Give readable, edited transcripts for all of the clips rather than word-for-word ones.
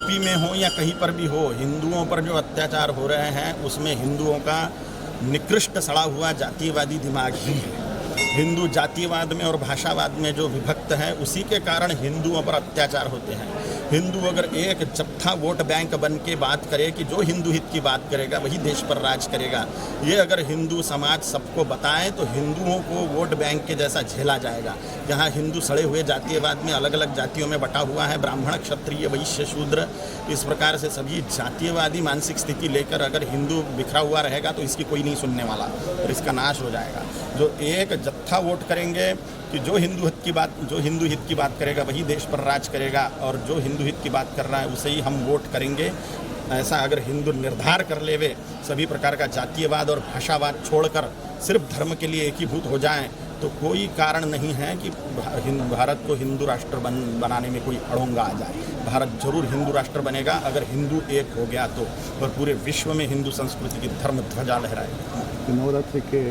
UP में हो या कहीं पर भी हो, हिंदुओं पर जो अत्याचार हो रहे हैं उसमें हिंदुओं का निकृष्ट सड़ा हुआ जातीयवादी दिमाग ही है। हिंदू जातीयवाद में और भाषावाद में जो विभक्त है, उसी के कारण हिंदुओं पर अत्याचार होते हैं। हिंदू अगर एक जत्था वोट बैंक बन के बात करे कि जो हिंदू हित की बात करेगा वही देश पर राज करेगा, ये अगर हिंदू समाज सबको बताए तो हिंदुओं को वोट बैंक के जैसा झेला जाएगा। जहाँ हिंदू सड़े हुए जातीयवाद में अलग अलग जातियों में बटा हुआ है, ब्राह्मण, क्षत्रिय, वैश्य, शूद्र, इस प्रकार से सभी जातीयवादी मानसिक स्थिति लेकर अगर हिंदू बिखरा हुआ रहेगा तो इसकी कोई नहीं सुनने वाला और इसका नाश हो जाएगा। जो एक जत्था वोट करेंगे कि जो हिंदू हित की बात करेगा वही देश पर राज करेगा और जो हिंदू हित की बात कर रहा है उसे ही हम वोट करेंगे, ऐसा अगर हिंदू निर्धार कर लेवे, सभी प्रकार का जातीयवाद और भाषावाद छोड़कर सिर्फ धर्म के लिए एकीभूत हो जाएं, तो कोई कारण नहीं है कि भारत को हिंदू राष्ट्र बनाने में कोई अड़ोंगा आ जाए। भारत जरूर हिंदू राष्ट्र बनेगा अगर हिंदू एक हो गया तो, और पूरे विश्व में हिंदू संस्कृति की धर्म ध्वजा लहराएगी। नवरात्रि के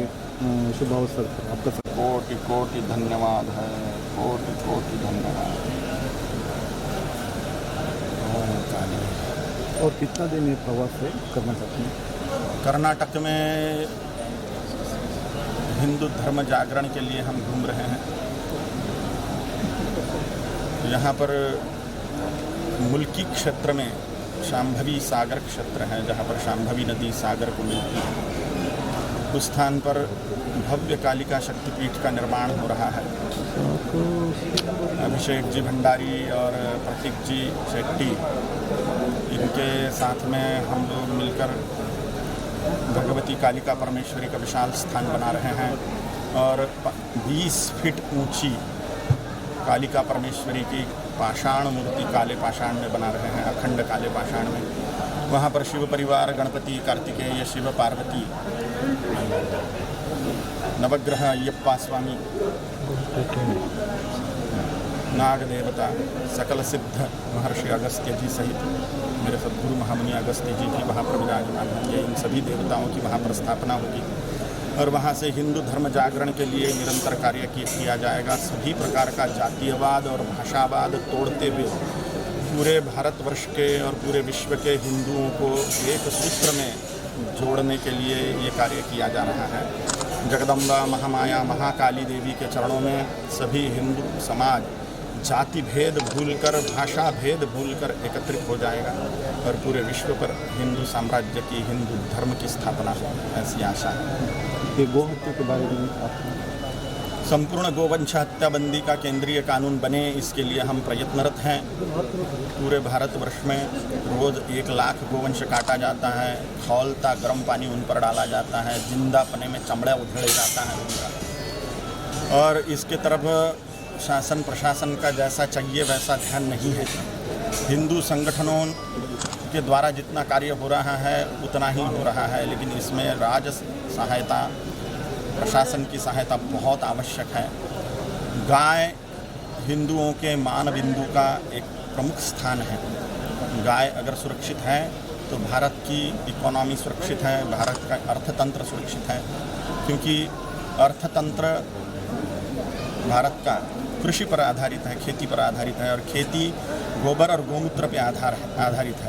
शुभ अवसर पर आपका कोटि कोटि धन्यवाद है, कोटि कोटि धन्यवाद। और कितना दिन ये प्रवास है करना चाहते हैं? कर्नाटक में हिंदू धर्म जागरण के लिए हम घूम रहे हैं। यहाँ पर मुल्की क्षेत्र में शांभवी सागर क्षेत्र है, जहाँ पर शांभवी नदी सागर को मिलती है। उस स्थान पर भव्य कालिका शक्तिपीठ का निर्माण हो रहा है। अभिषेक जी भंडारी और प्रतीक जी शेट्टी, इनके साथ में हम लोग मिलकर भगवती कालिका परमेश्वरी का विशाल स्थान बना रहे हैं और 20 फीट ऊंची कालिका परमेश्वरी की पाषाण मूर्ति काले पाषाण में बना रहे हैं, अखंड काले पाषाण में। वहाँ पर शिव परिवार, गणपति, कार्तिकेय, शिव पार्वती, नवग्रह अय्यप्पा स्वामी, नाग देवता, सकल सिद्ध महर्षि अगस्त्य जी सहित मेरे सद्गुरु महामुनि अगस्त्य जी भी वहाँ पर विराजमान होंगे। इन सभी देवताओं की वहाँ पर स्थापना होगी और वहाँ से हिंदू धर्म जागरण के लिए निरंतर कार्य किया जाएगा। सभी प्रकार का जातीयवाद और भाषावाद तोड़ते हुए पूरे भारतवर्ष के और पूरे विश्व के हिंदुओं को एक सूत्र में जोड़ने के लिए ये कार्य किया जा रहा है। जगदम्बा महामाया महाकाली देवी के चरणों में सभी हिंदू समाज जाति भेद भूलकर, भाषा भेद भूलकर एकत्रित हो जाएगा और पूरे विश्व पर हिंदू साम्राज्य की, हिंदू धर्म की स्थापना हो, ऐसी आशा है। ये गो हत्या के बारे में संपूर्ण गोवंश हत्या बंदी का केंद्रीय कानून बने, इसके लिए हम प्रयत्नरत हैं। पूरे भारतवर्ष में रोज़ 1 लाख गोवंश काटा जाता है, खौलता गर्म पानी उन पर डाला जाता है, जिंदा पने में चमड़ा उधेड़े जाता है उनका, और इसके तरफ शासन प्रशासन का जैसा चाहिए वैसा ध्यान नहीं है। हिंदू संगठनों के द्वारा जितना कार्य हो रहा है उतना ही हो रहा है, लेकिन इसमें राज सहायता, प्रशासन की सहायता बहुत आवश्यक है। गाय हिंदुओं के मान बिंदु का एक प्रमुख स्थान है। गाय अगर सुरक्षित है तो भारत की इकोनॉमी सुरक्षित है, भारत का अर्थतंत्र सुरक्षित है, क्योंकि अर्थतंत्र भारत का कृषि पर आधारित है, खेती पर आधारित है, और खेती गोबर और गोमूत्र पर आधारित है।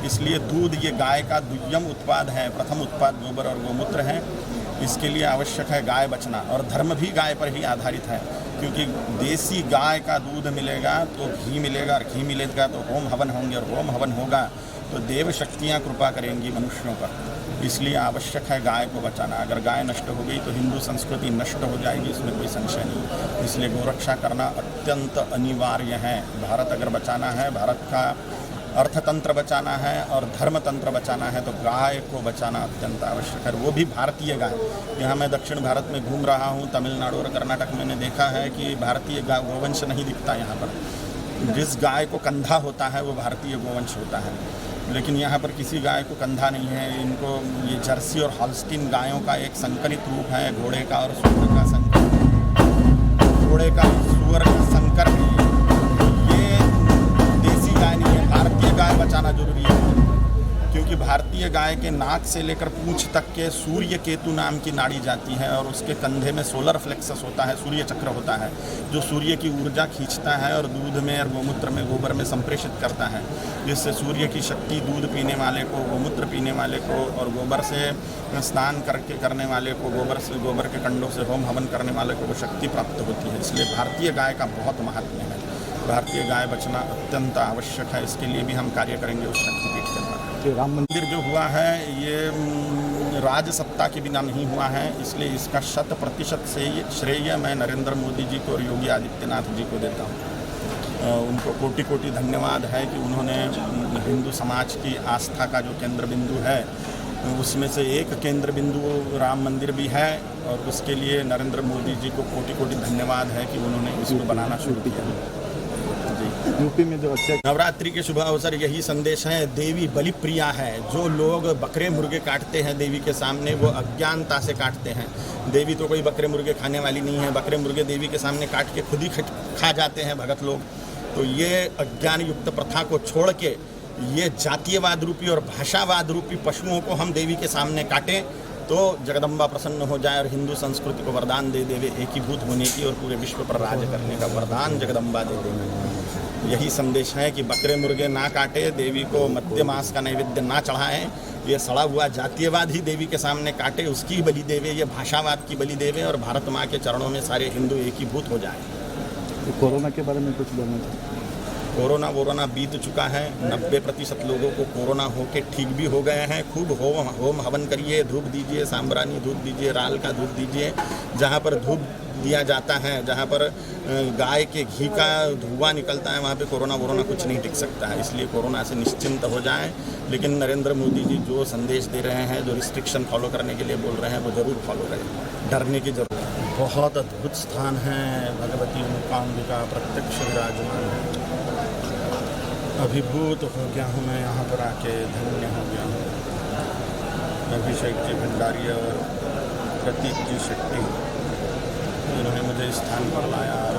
इसलिए दूध ये गाय का दुय्यम उत्पाद है, प्रथम उत्पाद गोबर और गोमूत्र है। इसके लिए आवश्यक है गाय बचना, और धर्म भी गाय पर ही आधारित है, क्योंकि देसी गाय का दूध मिलेगा तो घी मिलेगा, और घी मिलेगा तो होम हवन होंगे, और होम हवन होगा तो देव शक्तियाँ कृपा करेंगी मनुष्यों पर। इसलिए आवश्यक है गाय को बचाना। अगर गाय नष्ट हो गई तो हिंदू संस्कृति नष्ट हो जाएगी, इसमें कोई संशय नहीं। इसलिए गोरक्षा करना अत्यंत अनिवार्य है। भारत अगर बचाना है, भारत का अर्थतंत्र बचाना है और धर्मतंत्र बचाना है, तो गाय को बचाना अत्यंत आवश्यक है, वो भी भारतीय गाय। यहाँ मैं दक्षिण भारत में घूम रहा हूँ, तमिलनाडु और कर्नाटक में मैंने देखा है कि भारतीय गोवंश नहीं दिखता यहाँ पर। जिस गाय को कंधा होता है वो भारतीय गोवंश होता है, लेकिन यहाँ पर किसी गाय को कंधा नहीं है। इनको ये जर्सी और हॉल्स्टीन गायों का एक संकरित रूप है, घोड़े का और सुअर का संकर, घोड़े का सुअर का संकर है। ये देसी गाय नहीं है, भारतीय गाय बचाना जरूरी है, क्योंकि भारतीय गाय के नाक से लेकर पूंछ तक के सूर्य केतु नाम की नाड़ी जाती है और उसके कंधे में सोलर फ्लेक्सस होता है, सूर्य चक्र होता है, जो सूर्य की ऊर्जा खींचता है और दूध में और गोमूत्र में, गोबर में संप्रेषित करता है, जिससे सूर्य की शक्ति दूध पीने वाले को, गोमूत्र पीने वाले को और गोबर से स्नान करने वाले को, गोबर के कंडों से होम हवन करने वाले को वो शक्ति प्राप्त होती है। इसलिए भारतीय गाय का बहुत महात्म्य है। भारतीय गाय बचना अत्यंत आवश्यक है। इसके लिए भी हम कार्य करेंगे उस शक्तिपीठ के द्वारा। राम मंदिर जो हुआ है ये राजसत्ता के बिना नहीं हुआ है, इसलिए इसका 100% से श्रेय मैं नरेंद्र मोदी जी को और योगी आदित्यनाथ जी को देता हूँ। उनको कोटि कोटि धन्यवाद है कि उन्होंने हिंदू समाज की आस्था का जो केंद्र बिंदु है उसमें से एक केंद्र बिंदु राम मंदिर भी है और उसके लिए नरेंद्र मोदी जी को कोटि कोटि धन्यवाद है कि उन्होंने इसको बनाना शुरू किया। यूपी में जो अच्छा नवरात्रि के शुभ अवसर यही संदेश है, देवी बलि प्रिया है। जो लोग बकरे मुर्गे काटते हैं देवी के सामने वो अज्ञानता से काटते हैं। देवी तो कोई बकरे मुर्गे खाने वाली नहीं है। बकरे मुर्गे देवी के सामने काट के खुद ही खा जाते हैं भगत लोग। तो ये अज्ञान युक्त प्रथा को छोड़ के ये जातीयवाद रूपी और भाषावाद रूपी पशुओं को हम देवी के सामने काटें तो जगदम्बा प्रसन्न हो जाए और हिंदू संस्कृति को वरदान दे देवे एकीभूत होने की और पूरे विश्व पर राज करने का वरदान जगदम्बा दे देवे। यही संदेश है कि बकरे मुर्गे ना काटे, देवी को मध्य मास का नैवेद्य ना चढ़ाएं, ये सड़ा हुआ जातीयवाद ही देवी के सामने काटे, उसकी बलि देवे, ये भाषावाद की बलि देवे और भारत माँ के चरणों में सारे हिंदू एकीभूत हो जाए। तो कोरोना के बारे में कुछ बोलना चाहिए? कोरोना बीत चुका है। 90% लोगों को कोरोना होके ठीक भी हो गए हैं। खूब होम हवन करिए, धूप दीजिए, सांबरानी धूप दीजिए, राल का धूप दीजिए। जहाँ पर धूप दिया जाता है, जहाँ पर गाय के घी का धुआं निकलता है, वहाँ पे कोरोना कुछ नहीं टिक सकता है। इसलिए कोरोना से निश्चिंत हो जाएं। लेकिन नरेंद्र मोदी जी जो संदेश दे रहे हैं, जो रिस्ट्रिक्शन फॉलो करने के लिए बोल रहे हैं, वो ज़रूर फॉलो करें। डरने की जरूरत है। बहुत अद्भुत स्थान है। भगवती मूकाम्बिका प्रत्यक्ष विराजमान है। अभिभूत हो गया हूँ मैं यहाँ पर आके, धन्य हो गया हूँ। अभिषेक जी भंडारी और प्रतीक जी शेट्टी, इन्होंने मुझे इस स्थान पर लाया और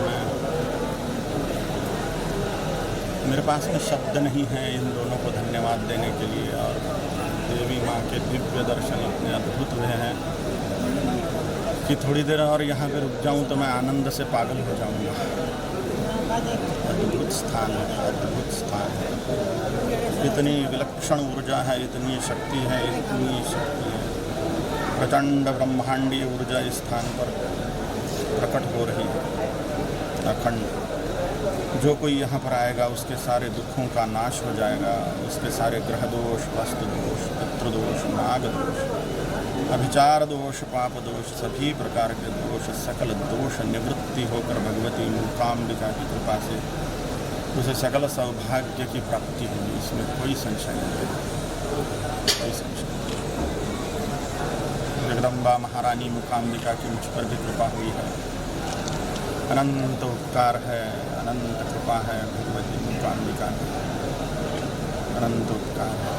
मेरे पास में शब्द नहीं है इन दोनों को धन्यवाद देने के लिए। और देवी माँ के दिव्य दर्शन इतने अद्भुत हुए हैं कि थोड़ी देर और यहाँ पर रुक जाऊँ तो मैं आनंद से पागल हो जाऊँगा। अद्भुत स्थान है, अद्भुत स्थान है। इतनी विलक्षण ऊर्जा है, इतनी शक्ति है, इतनी शक्ति है। प्रचंड ब्रह्मांडीय ऊर्जा इस स्थान पर प्रकट हो रही है अखंड। जो कोई यहाँ पर आएगा उसके सारे दुखों का नाश हो जाएगा। उसके सारे ग्रह दोष, वास्तु दोष, पितृ दोष, नाग दोष, अभिचार दोष, पाप दोष, सभी प्रकार के दोष, सकल दोष निवृत्ति होकर भगवती मूकाम्बिका की कृपा से उसे सकल सौभाग्य की प्राप्ति होगी। इसमें कोई संशय नहीं, कोई संशय नहीं। जगदम्बा महारानी मूकाम्बिका की मुझ पर भी कृपा हुई है। अनंत उपकार है, अनंत कृपा है भगवती मूकाम्बिका की, अनंत उपकार है।